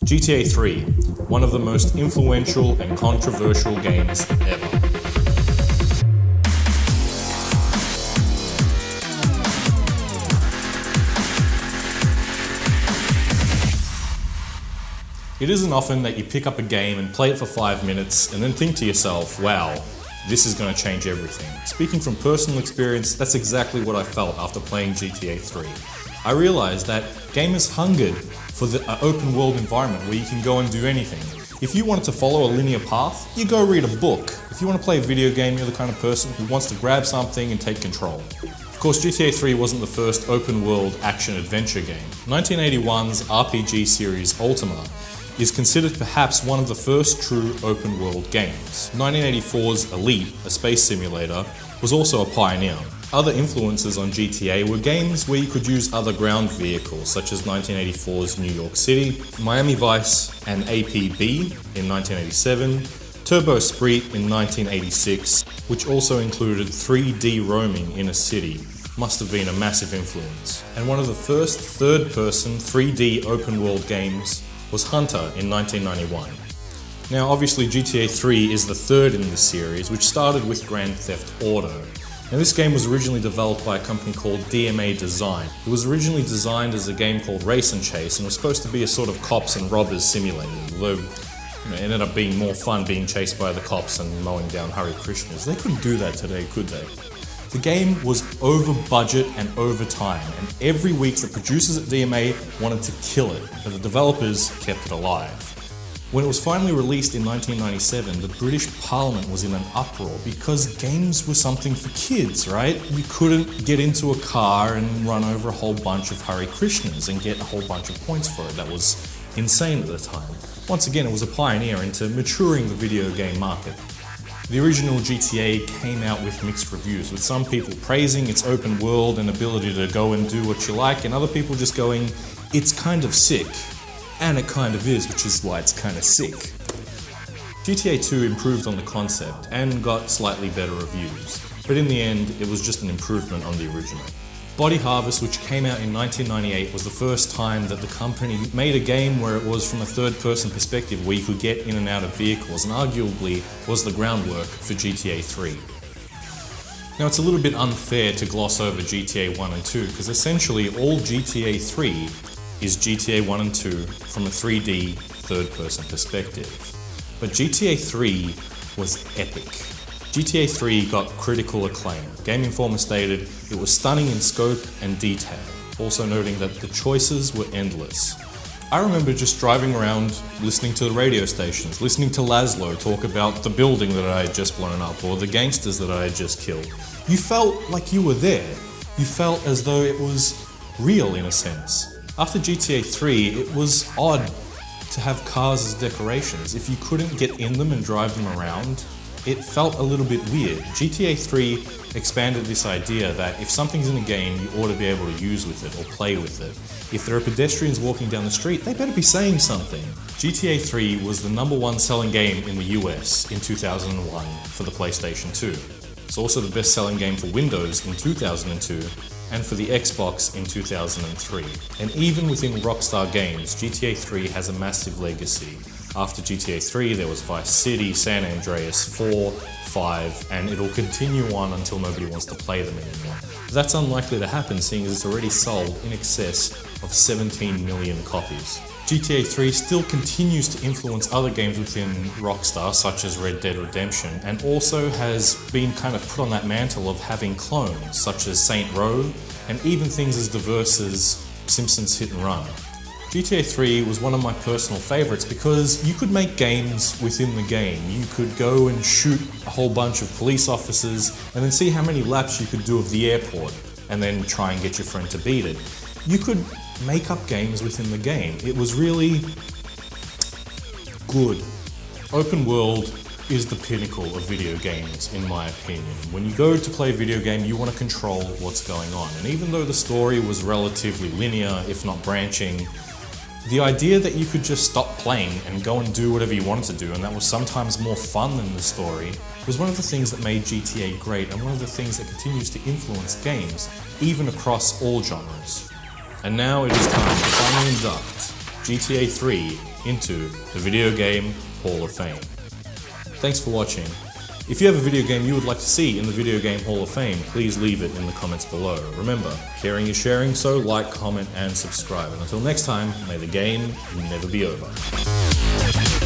GTA 3, one of the most influential and controversial games ever. It isn't often that you pick up a game and play it for 5 minutes and then think to yourself, wow, this is going to change everything. Speaking from personal experience, that's exactly what I felt after playing GTA 3. I realized that gamers hungered for the open world environment where you can go and do anything. If you wanted to follow a linear path, you go read a book. If you want to play a video game, you're the kind of person who wants to grab something and take control. Of course, GTA 3 wasn't the first open world action adventure game. 1981's RPG series Ultima is considered perhaps one of the first true open world games. 1984's Elite, a space simulator, was also a pioneer. Other influences on GTA were games where you could use other ground vehicles, such as 1984's New York City, Miami Vice and APB in 1987, Turbo Sprint in 1986, which also included 3D roaming in a city. Must have been a massive influence. And one of the first third-person 3D open-world games was Hunter in 1991. Now obviously GTA 3 is the third in this series, which started with Grand Theft Auto. Now this game was originally developed by a company called DMA Design. It was originally designed as a game called Race and Chase and was supposed to be a sort of cops and robbers simulator, although it ended up being more fun being chased by the cops and mowing down Hare Krishnas. They couldn't do that today, could they? The game was over budget and over time, and every week the producers at DMA wanted to kill it, but the developers kept it alive. When it was finally released in 1997, the British Parliament was in an uproar because games were something for kids, right? You couldn't get into a car and run over a whole bunch of Hare Krishnas and get a whole bunch of points for it. That was insane at the time. Once again, it was a pioneer into maturing the video game market. The original GTA came out with mixed reviews, with some people praising its open world and ability to go and do what you like, and other people just going, it's kind of sick. And it kind of is, which is why it's kind of sick. GTA 2 improved on the concept and got slightly better reviews, but in the end, it was just an improvement on the original. Body Harvest, which came out in 1998, was the first time that the company made a game where it was from a third-person perspective where you could get in and out of vehicles, and arguably was the groundwork for GTA 3. Now it's a little bit unfair to gloss over GTA 1 and 2, because essentially all GTA 3 is GTA 1 and 2 from a 3D third-person perspective. But GTA 3 was epic. GTA 3 got critical acclaim. Game Informer stated it was stunning in scope and detail, also noting that the choices were endless. I remember just driving around listening to the radio stations, listening to Laszlo talk about the building that I had just blown up or the gangsters that I had just killed. You felt like you were there. You felt as though it was real in a sense. After GTA 3, it was odd to have cars as decorations. If you couldn't get in them and drive them around, it felt a little bit weird. GTA 3 expanded this idea that if something's in a game, you ought to be able to use with it or play with it. If there are pedestrians walking down the street, they better be saying something. GTA 3 was the #1 selling game in the US in 2001 for the PlayStation 2. It's also the best-selling game for Windows in 2002 and for the Xbox in 2003. And even within Rockstar Games, GTA 3 has a massive legacy. After GTA 3, there was Vice City, San Andreas, 4, 5, and it'll continue on until nobody wants to play them anymore. But that's unlikely to happen, seeing as it's already sold in excess of 17 million copies. GTA 3 still continues to influence other games within Rockstar, such as Red Dead Redemption, and also has been kind of put on that mantle of having clones, such as Saint Row, and even things as diverse as Simpsons Hit and Run. GTA 3 was one of my personal favorites because you could make games within the game. You could go and shoot a whole bunch of police officers and then see how many laps you could do of the airport and then try and get your friend to beat it. You could make up games within the game. It was really good. Open world is the pinnacle of video games, in my opinion. When you go to play a video game, you want to control what's going on. And even though the story was relatively linear, if not branching, the idea that you could just stop playing and go and do whatever you wanted to do, and that was sometimes more fun than the story, was one of the things that made GTA great and one of the things that continues to influence games, even across all genres. And now it is time to finally induct GTA 3 into the Video Game Hall of Fame. Thanks for watching. If you have a video game you would like to see in the Video Game Hall of Fame, please leave it in the comments below. Remember, caring is sharing, so like, comment, and subscribe. And until next time, may the game never be over.